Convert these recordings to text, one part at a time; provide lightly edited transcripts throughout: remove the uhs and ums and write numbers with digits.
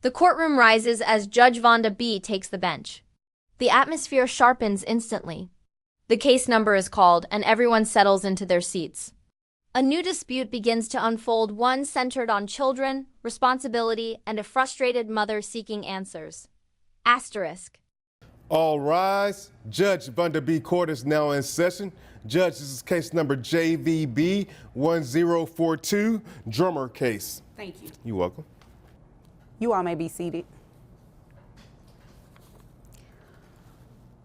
The courtroom rises as Judge Vonda B. takes the bench. The atmosphere sharpens instantly. The case number is called, and everyone settles into their seats. A new dispute begins to unfold, one centered on children, responsibility, and a frustrated mother seeking answers. Asterisk. All rise. Judge Vonda B. Court is now in session. Judge, this is case number JVB 1042, Drummer case. Thank you. You're welcome. You all may be seated.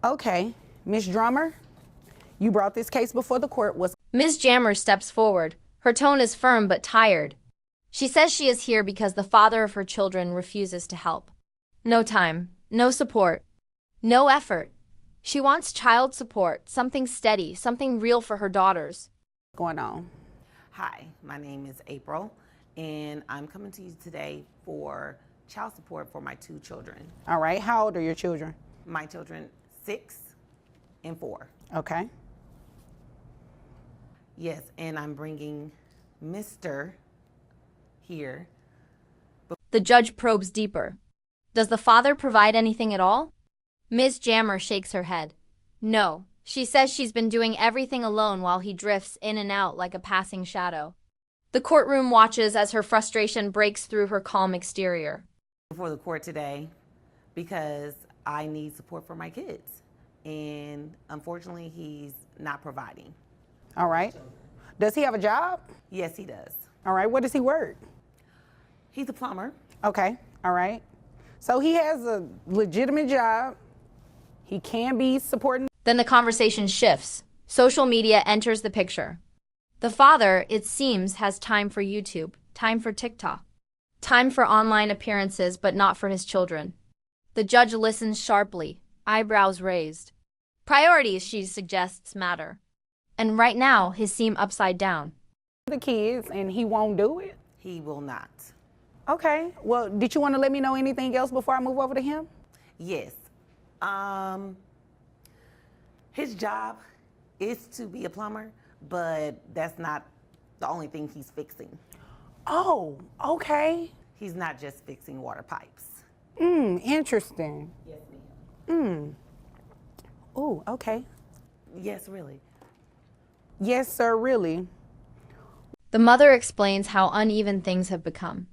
Okay, Ms. Drummer, you brought this case before the court. Ms. Jammer steps forward. Her tone is firm but tired. She says she is here because the father of her children refuses to help. No time, no support, no effort. She wants child support, something steady, something real for her daughters. What's going on? Hi, my name is April, and I'm coming to you today for child support for my 2 children. All right, how old are your children? My children, 6 and 4. Okay. Yes, and I'm bringing Mr. here. The judge probes deeper. Does the father provide anything at all? Ms. Jammer shakes her head. No, she says she's been doing everything alone while he drifts in and out like a passing shadow. The courtroom watches as her frustration breaks through her calm exterior. Before the court today because I need support for my kids, and unfortunately he's not providing. All right. Does he have a job? Yes, he does. All right, what does he work? He's a plumber. Okay, all right. So he has a legitimate job. He can be supporting. Then the conversation shifts. Social media enters the picture. The father, it seems, has time for YouTube, time for TikTok, time for online appearances, but not for his children. The judge listens sharply, eyebrows raised. Priorities, she suggests, matter. And right now, his seem upside down. The kids, and he won't do it? He will not. Okay, well, did you want to let me know anything else before I move over to him? Yes. His job is to be a plumber, but that's not the only thing he's fixing. Oh, okay. He's not just fixing water pipes. Interesting. Yes, ma'am. Oh, okay. Yes, really. Yes, sir, really. The mother explains how uneven things have become.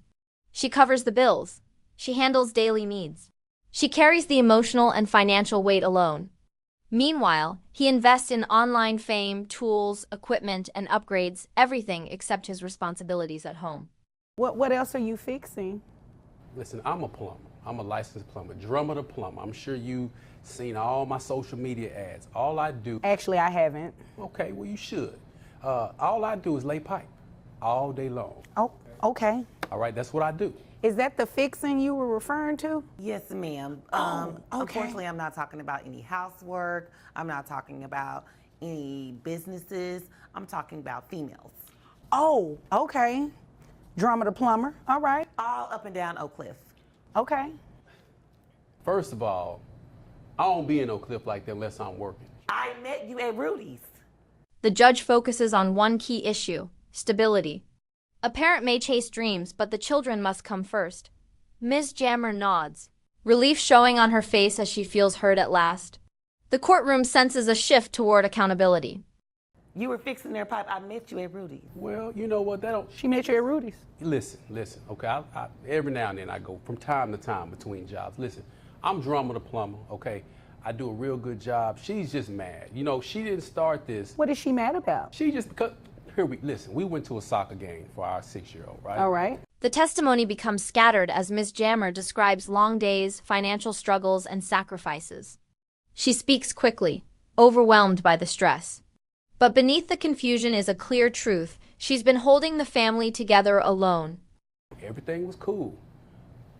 She covers the bills. She handles daily needs. She carries the emotional and financial weight alone. Meanwhile, he invests in online fame, tools, equipment, and upgrades, everything except his responsibilities at home. What else are you fixing? Listen, I'm a plumber. I'm a licensed plumber, drummer to plumber. I'm sure you've seen all my social media ads. All I do... Actually, I haven't. Okay, well, you should. All I do is lay pipe all day long. Oh, okay. All right, that's what I do. Is that the fixing you were referring to? Yes, ma'am. Okay. Unfortunately, I'm not talking about any housework. I'm not talking about any businesses. I'm talking about females. Oh, okay. Drummer to plumber. All right. All up and down Oak Cliff. Okay. First of all, I don't be in Oak Cliff like that unless I'm working. I met you at Rudy's. The judge focuses on one key issue: stability. A parent may chase dreams, but the children must come first. Ms. Jammer nods, relief showing on her face as she feels heard at last. The courtroom senses a shift toward accountability. You were fixing their pipe. I met you at Rudy's. Well, you know what, that don't... She met you at Rudy's. Listen, okay, I every now and then I go from time to time between jobs. Listen, I'm drummer to plumber, okay? I do a real good job. She's just mad. You know, she didn't start this. What is she mad about? She just, because, listen, we went to a soccer game for our 6-year-old, right? All right. The testimony becomes scattered as Ms. Jammer describes long days, financial struggles, and sacrifices. She speaks quickly, overwhelmed by the stress. But beneath the confusion is a clear truth. She's been holding the family together alone. Everything was cool.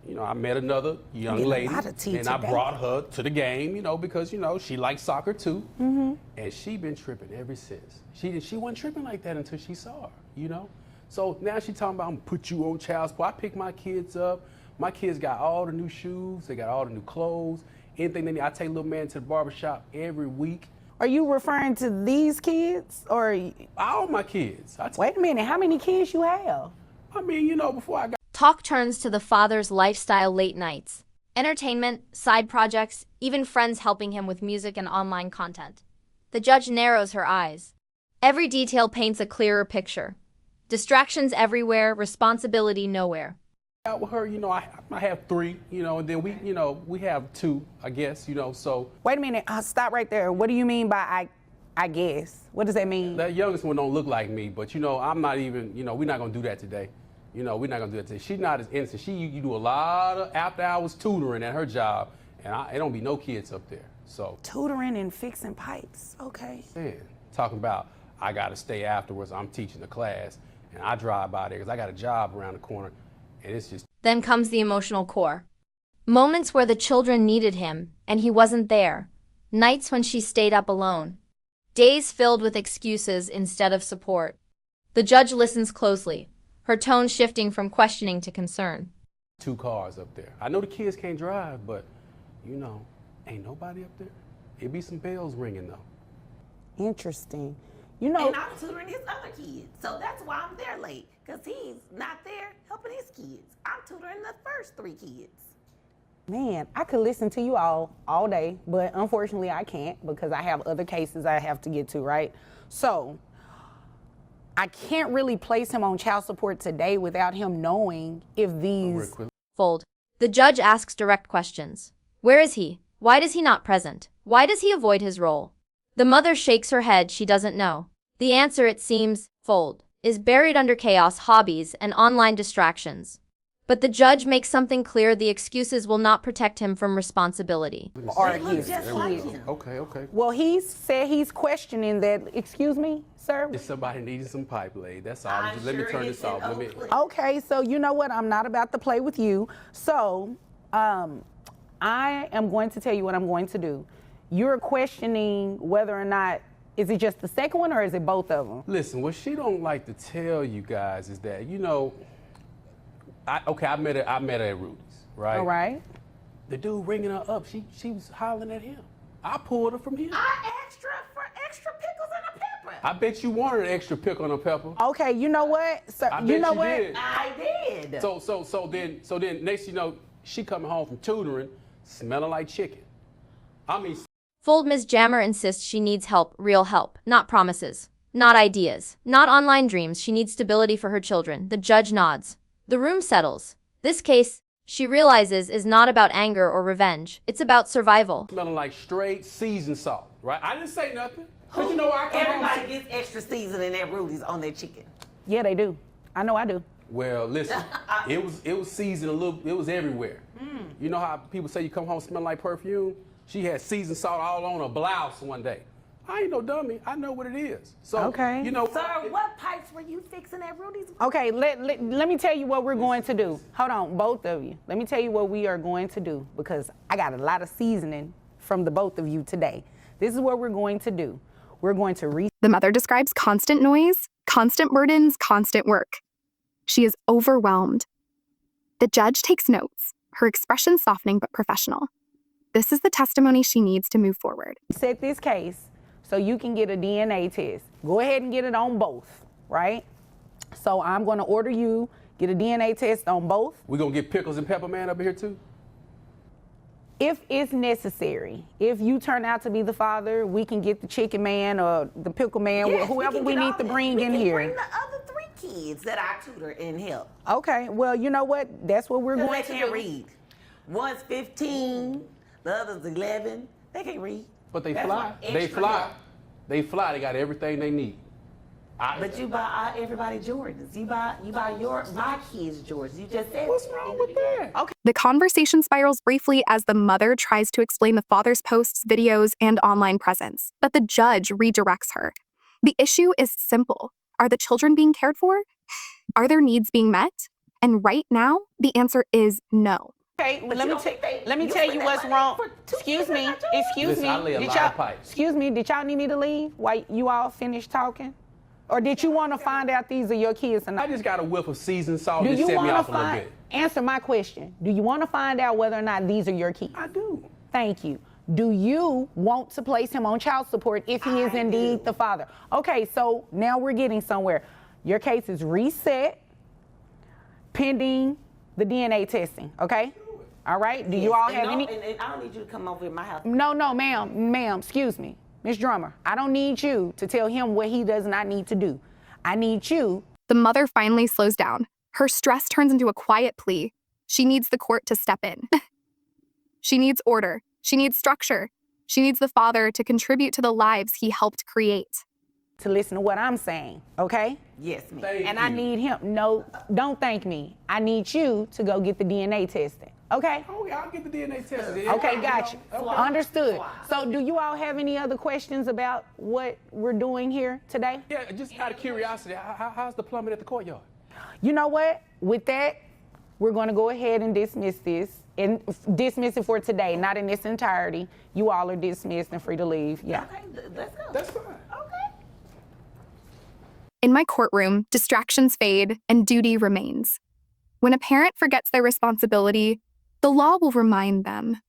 You know, I met another young lady, and I brought her to the game, you know, because, you know, she likes soccer too. And she been tripping ever since. She wasn't tripping like that until she saw her, you know? So now she talking about, I'm gonna put you on child support. I pick my kids up. My kids got all the new shoes. They got all the new clothes. Anything they need. I take little man to the barbershop every week. Are you referring to these kids or? All my kids. Wait a minute, how many kids you have? I mean, you know, before I got Talk turns to the father's lifestyle late nights. Entertainment, side projects, even friends helping him with music and online content. The judge narrows her eyes. Every detail paints a clearer picture. Distractions everywhere, responsibility nowhere. Out with her, I have 3, and then we have 2, I guess, so. Wait a minute, stop right there. What do you mean by I guess? What does that mean? That youngest one don't look like me, but I'm not even, we're not gonna do that today. We're not gonna do that today. She's not as innocent. You do a lot of after hours tutoring at her job, and it don't be no kids up there, so. Tutoring and fixing pipes, okay. Man, talking about I gotta stay afterwards, I'm teaching the class, and I drive by there because I got a job around the corner, and it's just. Then comes the emotional core. Moments where the children needed him, and he wasn't there. Nights when she stayed up alone. Days filled with excuses instead of support. The judge listens closely, her tone shifting from questioning to concern. 2 cars up there. I know the kids can't drive, but, ain't nobody up there. It be some bells ringing, though. Interesting. And I'm tutoring his other kids, so that's why I'm there late, because he's not there helping his kids. I'm tutoring the first 3 kids. Man, I could listen to you all day, but unfortunately I can't because I have other cases I have to get to, right? So I can't really place him on child support today without him knowing if these... Fold. The judge asks direct questions. Where is he? Why is he not present? Why does he avoid his role? The mother shakes her head, she doesn't know. The answer, it seems, fold, is buried under chaos, hobbies, and online distractions. But the judge makes something clear: the excuses will not protect him from responsibility. Or Look just like him. Okay. Well, he said he's questioning that. Excuse me, sir? If somebody needed some pipe laid, that's all. I'm Let me sure turn it's this off. in Oakland. Okay, so you know what? I'm not about to play with you. So I am going to tell you what I'm going to do. You're questioning whether or not, is it just the second one or is it both of them? Listen, what she don't like to tell you guys is that, I met her at Rudy's, right? All right. The dude ringing her up, she was hollering at him. I pulled her from him. I asked her for extra pickles and a pepper. I bet you wanted an extra pickle and a pepper. Okay, you know what? So, I you bet know you what? did. I did. So then next you know, she coming home from tutoring, smelling like chicken. Fold. Ms. Jammer insists she needs help, real help, not promises, not ideas, not online dreams. She needs stability for her children. The judge nods. The room settles. This case, she realizes, is not about anger or revenge. It's about survival. Smelling like straight seasoned salt, right? I didn't say nothing. Cause you know I come Everybody home. gets extra seasoning at Rudy's on their chicken. Yeah, they do. I know I do. Well, listen, it was seasoned a little. It was everywhere. You know how people say you come home smelling like perfume? She had seasoned salt all on her blouse one day. I ain't no dummy. I know what it is. So, Okay. Sir, what pipes were you fixing at Rudy's? Okay, let me tell you what we're going to do. Hold on, both of you. Let me tell you what we are going to do because I got a lot of seasoning from the both of you today. This is what we're going to do. We're going to The mother describes constant noise, constant burdens, constant work. She is overwhelmed. The judge takes notes, her expression softening but professional. This is the testimony she needs to move forward. set this case so you can get a DNA test. Go ahead and get it on both, right? So I'm going to order you get a DNA test on both. We gonna get Pickles and Pepper Man up here too? If it's necessary, if you turn out to be the father, we can get the chicken man or the pickle man, Yes, whoever we need to bring in we here. can bring the other 3 kids that I tutor and help. Okay, well, you know what? That's what we're Because going they to can't do. read. One's 15, the other's 11. They can't read. But they That's fly. why They extra fly. help. They fly. They got everything they need. But you buy everybody Jordans. You buy my kids Jordans. You just said. What's wrong with that? Okay. The conversation spirals briefly as the mother tries to explain the father's posts, videos, and online presence, but the judge redirects her. The issue is simple. Are the children being cared for? Are their needs being met? And right now, the answer is no. Okay, But let you me don't think let me you tell spend you that what's money wrong. for 2 Excuse kids me, and not yours? excuse Listen, me. I lay a Did lot y'all- of pipes. Excuse me, did y'all need me to leave while you all finished talking? Or did you want to find out these are your kids or I not? just got a whiff of seasoned salt Do that you set me want to off a little find? bit. Answer my question. Do you want to find out whether or not these are your kids? I do. Thank you. Do you want to place him on child support if he is indeed the father? Okay, so now we're getting somewhere. Your case is reset pending the DNA testing, okay? All right, do you all have any? And I don't need you to come over to my house. No, ma'am, excuse me. Miss Drummer, I don't need you to tell him what he does not need to do. I need you. The mother finally slows down. Her stress turns into a quiet plea. She needs the court to step in. She needs order. She needs structure. She needs the father to contribute to the lives he helped create. To listen to what I'm saying, okay? Yes, ma'am. And I need him. No, don't thank me. I need you to go get the DNA testing, okay? Oh, yeah, I'll get the DNA tested. Okay, gotcha. Understood. So do you all have any other questions about what we're doing here today? Yeah, just out of curiosity, how's the plumbing at the courtyard? You know what? With that, we're going to go ahead and dismiss this and dismiss it for today, not in its entirety. You all are dismissed and free to leave. Yeah. Okay, let's go. That's fine. Okay. In my courtroom, distractions fade and duty remains. When a parent forgets their responsibility, the law will remind them.